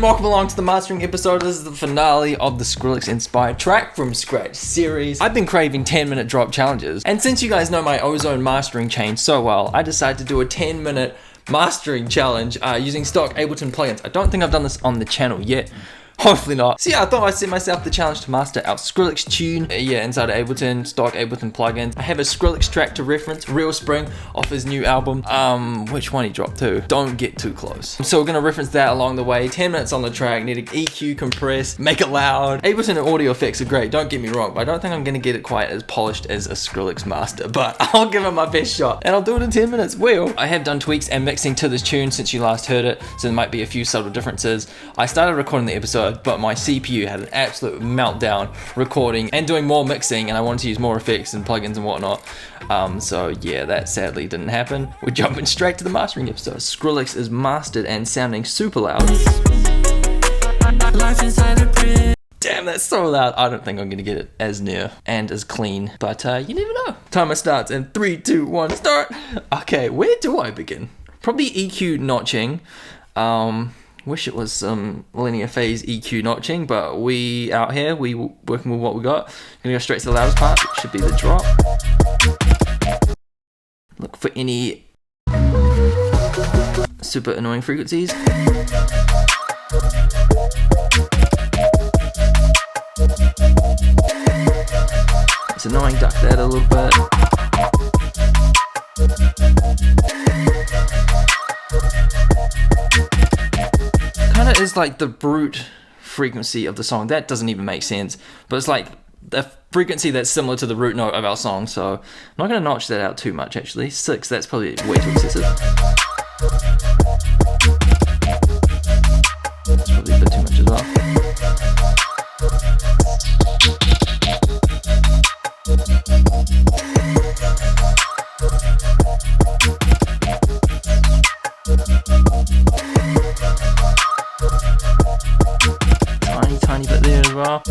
welcome along to the mastering episode. This is the finale of the Skrillex inspired track from scratch series. I've been craving 10-minute drop challenges, and since you guys know my ozone mastering chain so well, I decided to do a 10-minute mastering challenge using stock Ableton plugins. I don't think I've done this on the channel yet. Hopefully not. So yeah, I thought I'd set myself the challenge to master our Skrillex tune. Inside of Ableton, stock Ableton plugins. I have a Skrillex track to reference, Real Spring, off his new album. Which one he dropped to? Don't Get Too Close. So we're gonna reference that along the way. 10 minutes on the track, need to EQ, compress, make it loud. Ableton and audio effects are great, don't get me wrong, but I don't think I'm gonna get it quite as polished as a Skrillex master, but I'll give it my best shot, and I'll do it in 10 minutes. I have done tweaks and mixing to this tune since you last heard it, so there might be a few subtle differences. I started recording the episode, but my CPU had an absolute meltdown recording and doing more mixing, and I wanted to use more effects and plugins and whatnot. So yeah, that sadly didn't happen. We're jumping straight to the mastering episode. Skrillex is mastered and sounding super loud. Damn, that's so loud. I don't think I'm gonna get it as near and as clean, but you never know. Timer starts in 3, 2, 1, start. Okay, where do I begin? Probably EQ notching. Wish it was some linear phase EQ notching, but we out here, we working with what we got. Gonna go straight to the loudest part, which should be the drop. Look for any super annoying frequencies. It's annoying, duck that a little bit. Kind of is like the brute frequency of the song. That doesn't even make sense, but it's like the frequency that's similar to the root note of our song, so I'm not going to notch that out too much actually. 6, that's probably way too excessive. That's probably a bit too much as well. Tiny bit there as well.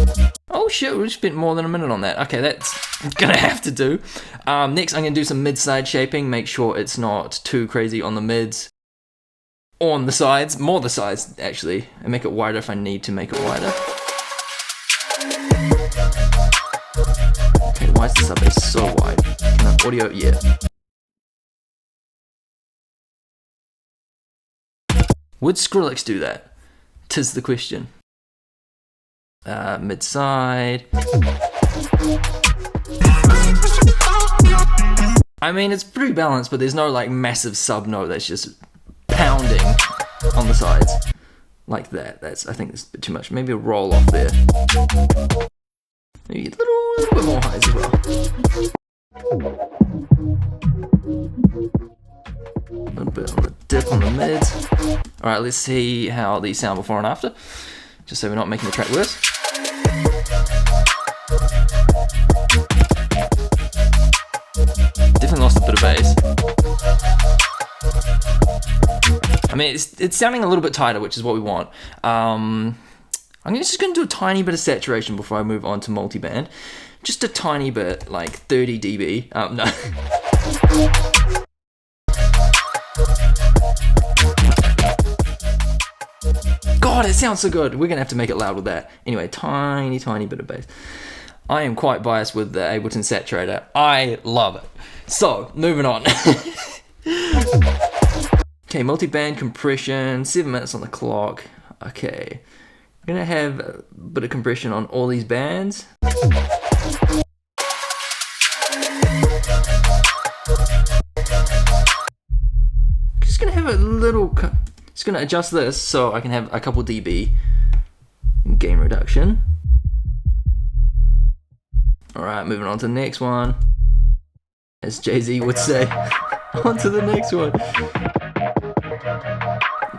Oh shit, we spent more than a minute on that. Okay, that's gonna have to do. Next, I'm gonna do some mid-side shaping. Make sure it's not too crazy on the mids. On the sides, more the sides actually, and make it wider if I need to make it wider. Okay, why is the sub bass so wide? Can I audio? Yeah. Would Skrillex do that? 'Tis the question. Mid-side. I mean, it's pretty balanced, but there's no like massive sub note that's just pounding on the sides like that. I think that's a bit too much. Maybe a roll off there. Maybe a little bit more highs as well. A little bit on the dip on the mids. Alright, let's see how these sound before and after, just so we're not making the track worse. Definitely lost a bit of bass. I mean, it's sounding a little bit tighter, which is what we want. I'm just going to do a tiny bit of saturation before I move on to multiband. Just a tiny bit, like 30 dB. No. God, it sounds so good. We're gonna have to make it loud with that. Anyway, tiny bit of bass. I am quite biased with the Ableton saturator. I love it. So, moving on. Okay, multi-band compression, 7 minutes on the clock. Okay, I'm gonna have a bit of compression on all these bands. Just gonna have a little. Just gonna adjust this so I can have a couple dB gain reduction. Alright, moving on to the next one. As Jay-Z would say. On to the next one.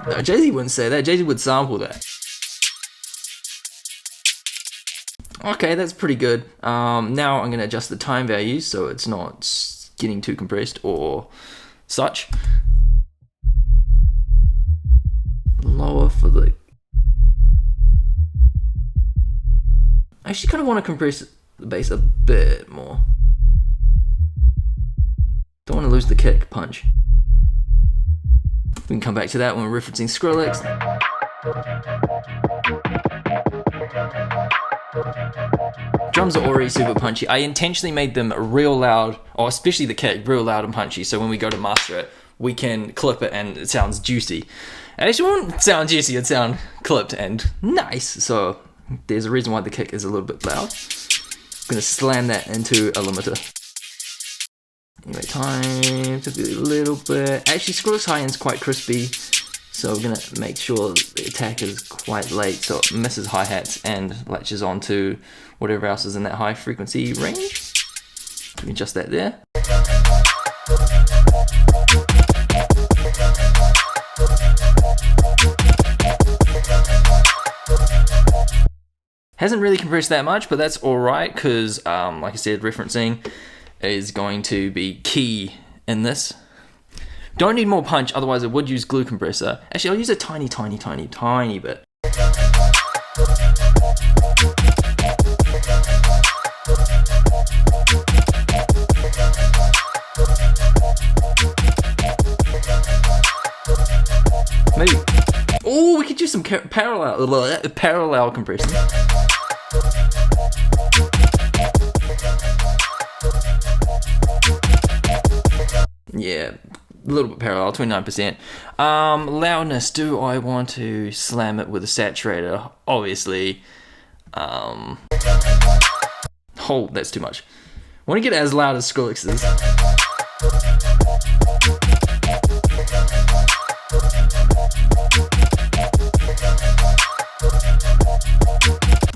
No, Jay-Z wouldn't say that. Jay-Z would sample that. Okay, that's pretty good. Now I'm gonna adjust the time values so it's not getting too compressed or such. Lower for the... I actually kind of want to compress the bass a bit more. Don't want to lose the kick punch. We can come back to that when we're referencing Skrillex. Drums are already super punchy. I intentionally made them real loud, or especially the kick, real loud and punchy, so when we go to master it, we can clip it and it sounds juicy. It actually wouldn't sound juicy, it'd sound clipped and nice. So there's a reason why the kick is a little bit loud. I'm gonna slam that into a limiter. Anyway, time to be a little bit. Actually, Skrillex high end's quite crispy, so we're gonna make sure the attack is quite late so it misses hi-hats and latches onto whatever else is in that high frequency range. We can adjust that there. Hasn't really compressed that much, but that's alright because, like I said, referencing is going to be key in this. Don't need more punch, otherwise I would use glue compressor. Actually, I'll use a tiny bit. Maybe. Oh, we could do some parallel compression. Yeah, a little bit parallel, 29%. Loudness, do I want to slam it with a saturator? Obviously. Oh, that's too much. I want to get it as loud as Skrillex's.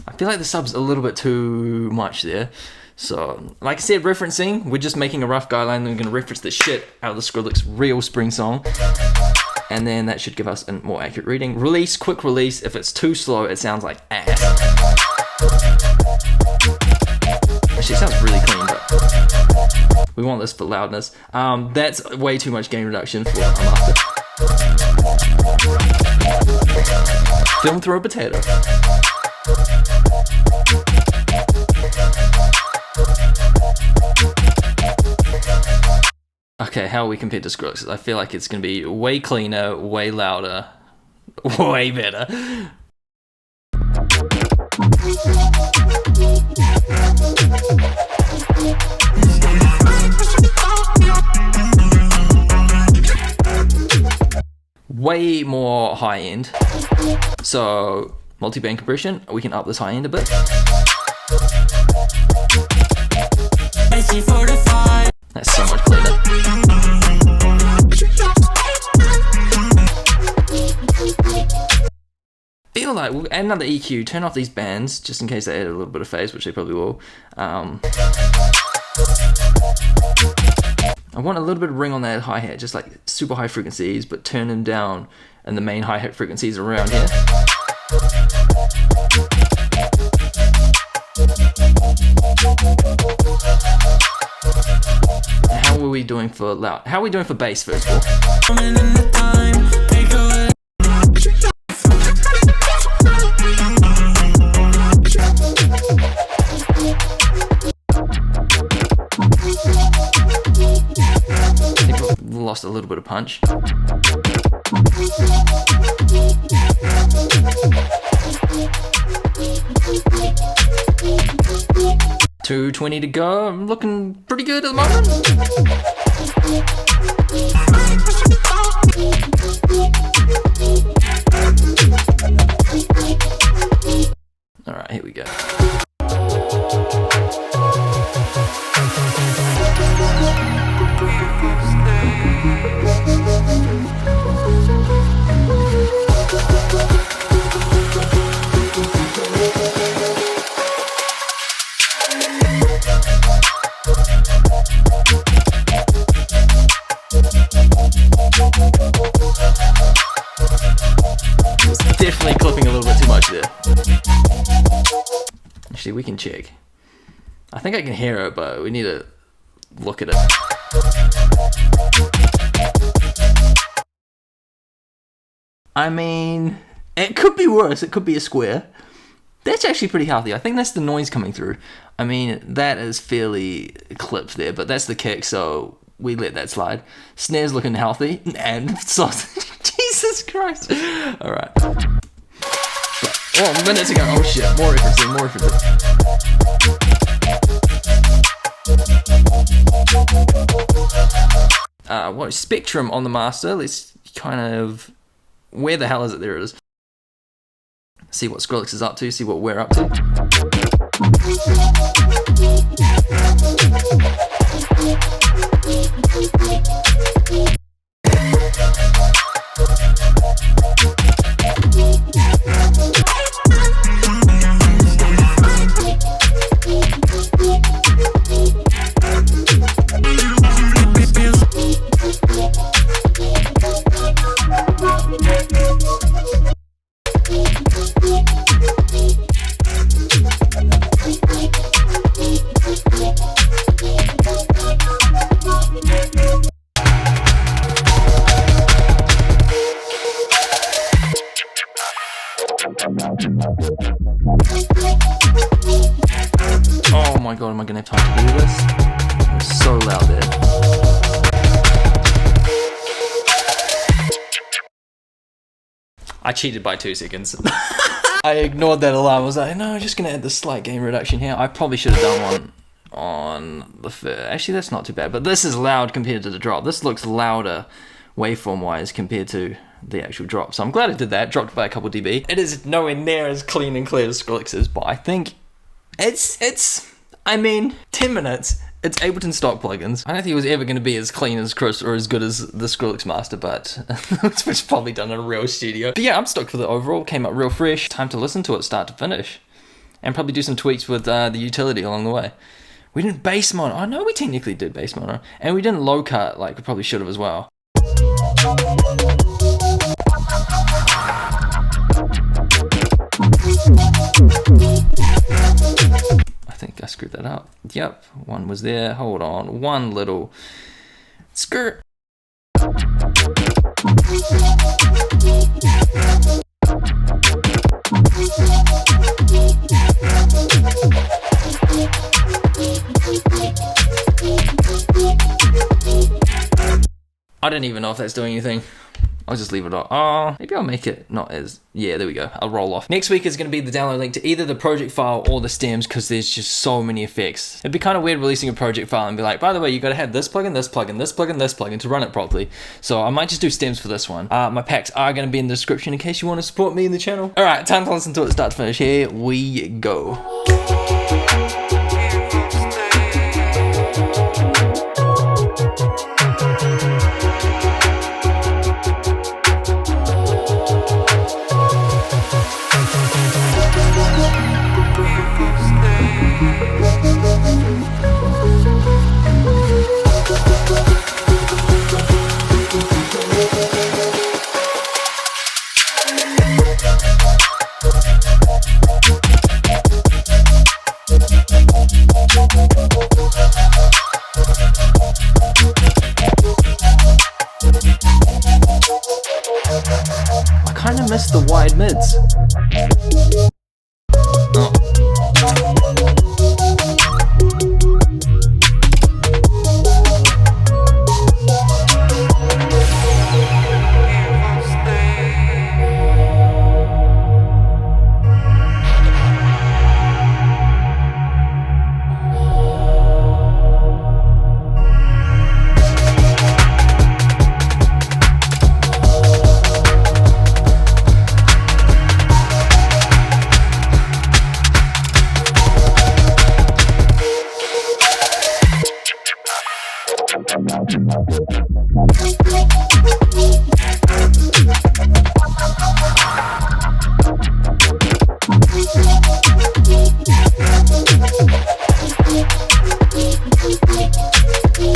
I feel like the sub's a little bit too much there. So, like I said, referencing, we're just making a rough guideline, and we're going to reference the shit out of the Skrillex real spring song. And then that should give us a more accurate reading. Release, quick release. If it's too slow, it sounds like ass. Actually, it sounds really clean, but we want this for loudness. That's way too much gain reduction for a master. Film through a potato. Okay, how are we compared to Skrillex? I feel like it's going to be way cleaner, way louder, way better. Way more high end. So, multiband compression, we can up this high end a bit. That's so much cleaner. Feel like we'll add another EQ, turn off these bands, just in case they add a little bit of phase, which they probably will. I want a little bit of ring on that hi-hat, just like super high frequencies, but turn them down, and the main hi-hat frequencies around here. How are we doing for loud? How are we doing for bass first of all? I think we lost a little bit of punch. 220 to go. I'm looking pretty good at the moment. Alright, here we go. Definitely clipping a little bit too much there. Actually, we can check. I think I can hear it, but we need to look at it. I mean, it could be worse. It could be a square. That's actually pretty healthy. I think that's the noise coming through. I mean, that is fairly clipped there, but that's the kick, so we let that slide. Snare's looking healthy, and sausage. Jesus Christ. Alright. Oh, minutes ago. Oh shit, more referencing, more referencing. What spectrum on the master? Let's kind of, where the hell is it? There it is. See what Skrillex is up to, see what we're up to. Oh my god, am I gonna have time to do this? It's so loud there. I cheated by 2 seconds. I ignored that alarm. I was like, no, I'm just gonna add the slight gain reduction here. I probably should have done one on the first. Actually, that's not too bad, but this is loud compared to the drop. This looks louder waveform wise compared to the actual drop. So I'm glad I did that. Dropped by a couple dB. It is nowhere near as clean and clear as Skrillex's, but I think I mean, 10 minutes. It's Ableton stock plugins. I don't think it was ever going to be as clean as Chris or as good as the Skrillex master, but it's probably done in a real studio. But yeah, I'm stoked for the overall. Came up real fresh. Time to listen to it start to finish. And probably do some tweaks with the utility along the way. We didn't bass mono. I know we technically did bass mono. And we didn't low cut like we probably should have as well. I think I screwed that up. Yep, one was there. Hold on, one little skirt. I don't even know if that's doing anything. I'll just leave it off. Oh, maybe I'll make it not as... Yeah, there we go. I'll roll off. Next week is going to be the download link to either the project file or the stems because there's just so many effects. It'd be kind of weird releasing a project file and be like, by the way, you got to have this plugin, this plugin, this plugin, this plugin to run it properly. So I might just do stems for this one. My packs are going to be in the description in case you want to support me in the channel. All right, time to listen to it start to finish. Here we go. I kind of missed the wide mids. Oh.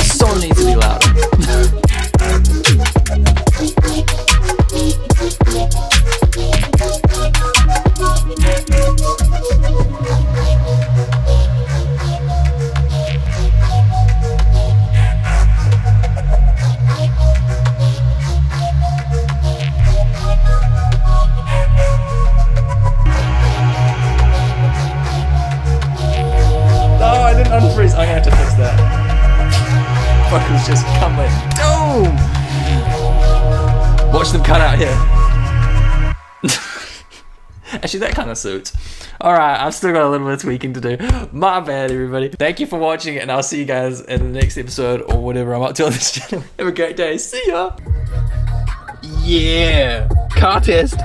Song needs to be louder. Unfreeze. I'm gonna have to fix that. Fuckers just coming. Boom! Watch them cut out here. Actually, Actually, that kind of suits. Alright, I've still got a little bit of tweaking to do. My bad, everybody. Thank you for watching, and I'll see you guys in the next episode or whatever I'm up to on this channel. Have a great day. See ya. Yeah. Car test.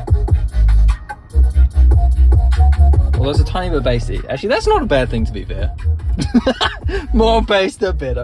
Well, there's a tiny bit bassy. Actually, that's not a bad thing, to be fair. More bass, the better.